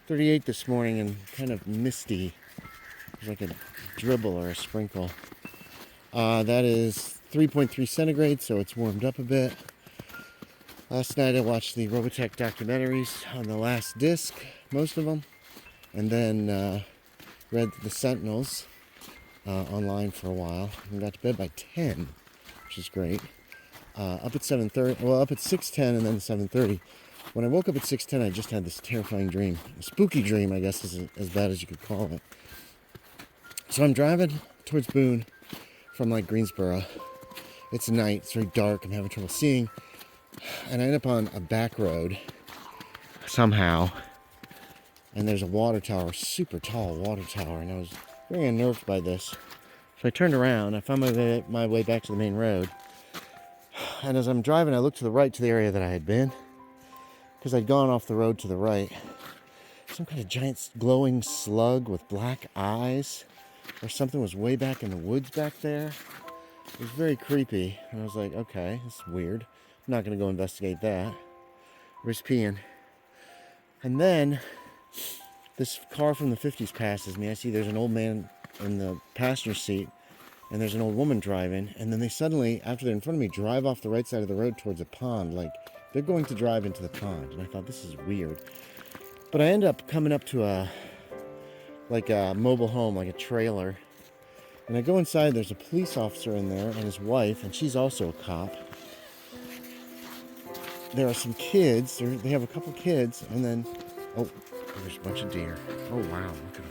38 this morning and kind of misty. There's like a dribble or a sprinkle. That is 3.3 centigrade, so it's warmed up a bit. Last night I watched the Robotech documentaries on the last disc, most of them, and then read the Sentinels online for a while and got to bed by 10, which is great. Up at 7:30, well, up at 6:10 and then 7:30. When I woke up at 6:10, I just had this terrifying dream. A spooky dream, I guess, is as bad as you could call it. So I'm driving towards Boone from like Greensboro. It's night, it's very dark, I'm having trouble seeing. And I end up on a back road somehow. And there's a water tower, super tall water tower, and I was very unnerved by this. So I turned around, I found my way back to the main road. And as I'm driving, I looked to the right to the area that I had been, because I'd gone off the road to the right. Some kind of giant glowing slug with black eyes, or something was way back in the woods back there. It was very creepy, and I was like, okay, this is weird. I'm not going to go investigate that. Where's peeing? And then this car from the 50s passes me. I see there's an old man in the passenger seat, and there's an old woman driving, and then they suddenly, after they're in front of me, drive off the right side of the road towards a pond, like they're going to drive into the pond. And I thought, this is weird. But I end up coming up to a mobile home, like a trailer, and I go inside. There's a police officer in there and his wife, and she's also a cop. There are some kids. They have a couple kids, and then, oh, there's a bunch of deer. Oh wow, look at them.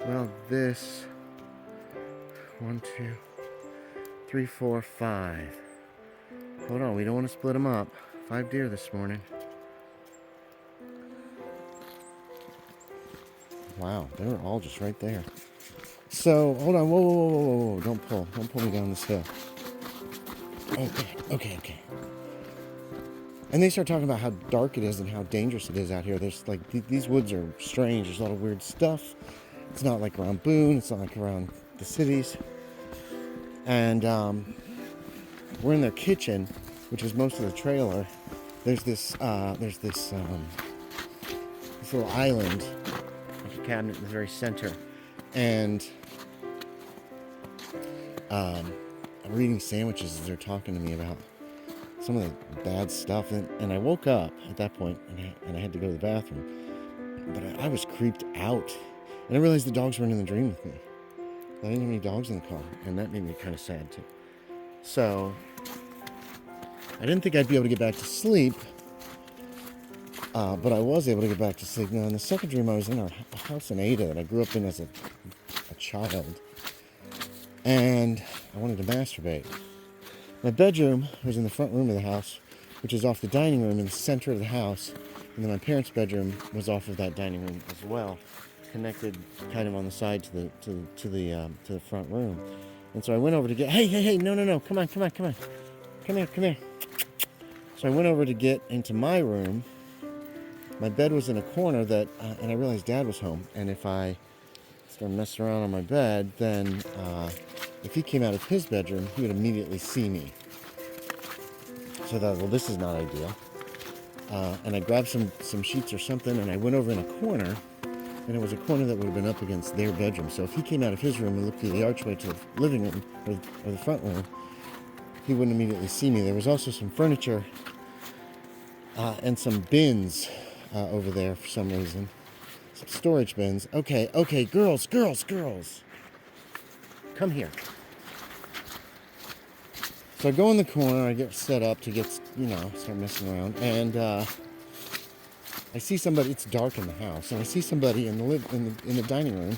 Well, this 1, 2, 3, 4, 5. Hold on, we don't want to split them up. 5 deer this morning. Wow, they were all just right there. So, hold on, whoa, don't pull me down this hill. Okay. And they start talking about how dark it is and how dangerous it is out here. There's like, these woods are strange, there's a lot of weird stuff. It's not like around Boone, it's not like around the cities. And we're in their kitchen, which is most of the trailer. There's this little island, like a cabinet in the very center. And I'm eating sandwiches as they're talking to me about some of the bad stuff. And I woke up at that point, and I had to go to the bathroom. But I was creeped out. And I realized the dogs weren't in the dream with me. I didn't have any dogs in the car, and that made me kind of sad too. So I didn't think I'd be able to get back to sleep, but I was able to get back to sleep. Now, in the second dream, I was in a house in Ada that I grew up in as a child, and I wanted to masturbate. My bedroom was in the front room of the house, which is off the dining room in the center of the house, and then my parents' bedroom was off of that dining room as well, connected kind of on the side to the front room. And so I went over to get, hey, no, come here. So I went over to get into my room. My bed was in a corner and I realized Dad was home. And if I started messing around on my bed, then if he came out of his bedroom, he would immediately see me. So I thought, well, this is not ideal. And I grabbed some sheets or something, and I went over in a corner, and it was a corner that would have been up against their bedroom. So if he came out of his room and looked through the archway to the living room or the front room, he wouldn't immediately see me. There was also some furniture and some bins over there for some reason. Some storage bins. Okay, girls. Come here. So I go in the corner, I get set up to start messing around, and I see somebody. It's dark in the house, and I see somebody in the dining room.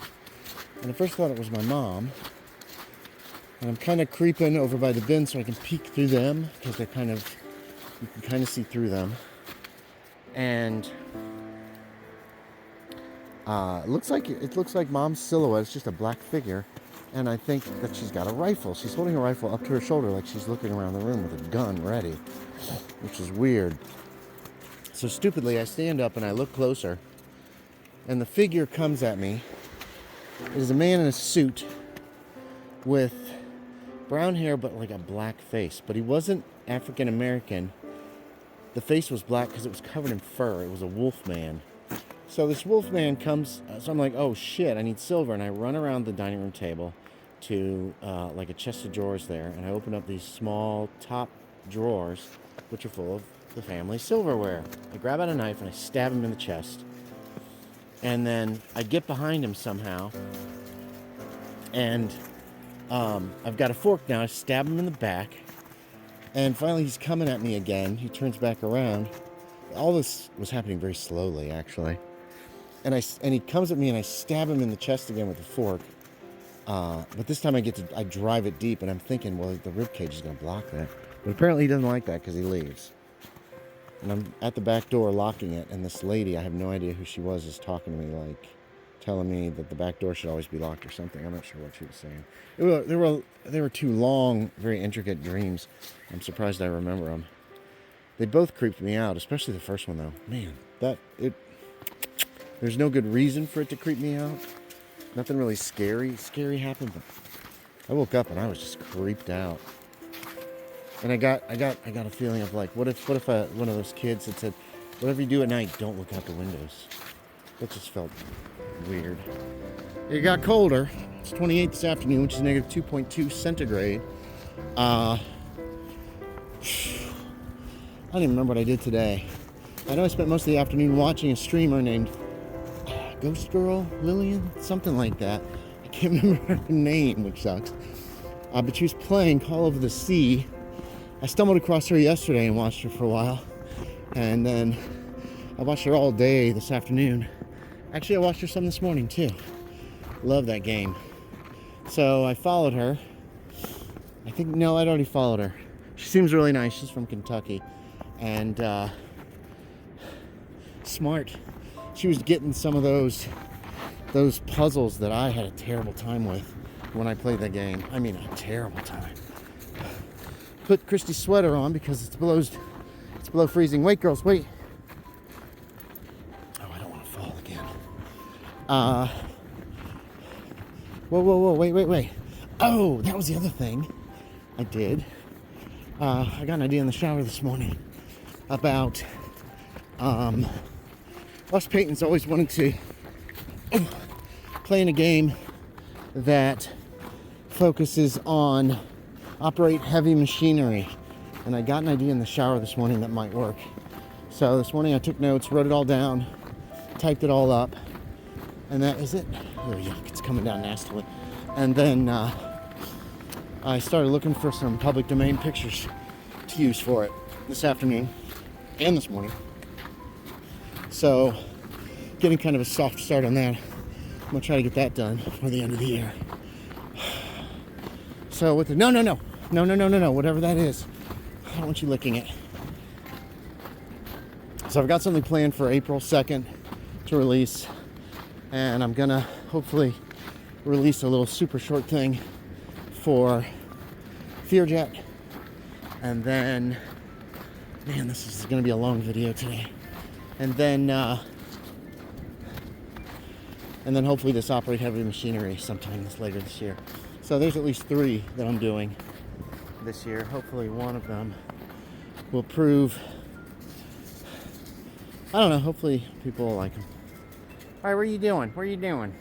And I first thought it was my mom. And I'm kind of creeping over by the bin so I can peek through them, because you can kind of see through them. And it looks like Mom's silhouette. It's just a black figure. And I think that she's got a rifle. She's holding a rifle up to her shoulder like she's looking around the room with a gun ready, which is weird. So stupidly, I stand up and I look closer, and the figure comes at me. It is a man in a suit with brown hair but like a black face. But he wasn't African American. The face was black because it was covered in fur. It was a wolf man. So this wolf man comes, so I'm like, oh shit, I need silver. And I run around the dining room table to like a chest of drawers there. And I open up these small top drawers, which are full of the family silverware. I grab out a knife and I stab him in the chest. And then I get behind him somehow. And I've got a fork now. I stab him in the back. And finally he's coming at me again. He turns back around. All this was happening very slowly, actually. And he comes at me and I stab him in the chest again with a fork. But this time I drive it deep, and I'm thinking, well, the ribcage is going to block that. But apparently he doesn't like that because he leaves. And I'm at the back door locking it, and this lady, I have no idea who she was, is talking to me, like telling me that the back door should always be locked or something. I'm not sure what she was saying. They were two long, very intricate dreams. I'm surprised I remember them. They both creeped me out, especially the first one, though. Man, there's no good reason for it to creep me out. Nothing really scary happened, but I woke up and I was just creeped out. And I got a feeling of like, what if one of those kids had said, whatever you do at night, don't look out the windows. That just felt weird. It got colder. It's 28 this afternoon, which is negative 2.2 centigrade. I don't even remember what I did today. I know I spent most of the afternoon watching a streamer named Ghost Girl, Lillian, something like that. I can't remember her name, which sucks. But she was playing Call of the Sea. I stumbled across her yesterday and watched her for a while. And then I watched her all day this afternoon. Actually, I watched her some this morning too. Love that game. So I followed her. I'd already followed her. She seems really nice. She's from Kentucky. And smart. She was getting some of those puzzles that I had a terrible time with when I played that game. I mean, a terrible time. Put Cristi's sweater on because it's below freezing. Wait, girls, wait. Oh, I don't want to fall again. Whoa, wait. Oh, that was the other thing I did. I got an idea in the shower this morning about us Peyton's always wanted to play in a game that focuses on operate heavy machinery. And I got an idea in the shower this morning that might work. So this morning I took notes, wrote it all down, typed it all up, and that is it. Oh, yuck, it's coming down nastily. And then I started looking for some public domain pictures to use for it this afternoon and this morning. So, getting kind of a soft start on that. I'm gonna try to get that done before the end of the year. So with the no, whatever that is, I don't want you licking it. So I've got something planned for April 2nd to release, and I'm gonna hopefully release a little super short thing for Fearjet, and then, man, this is gonna be a long video today. And then hopefully this operate heavy machinery sometime later this year. So there's at least 3 that I'm doing this year. Hopefully one of them will prove, I don't know, hopefully people will like them. All right, what are you doing?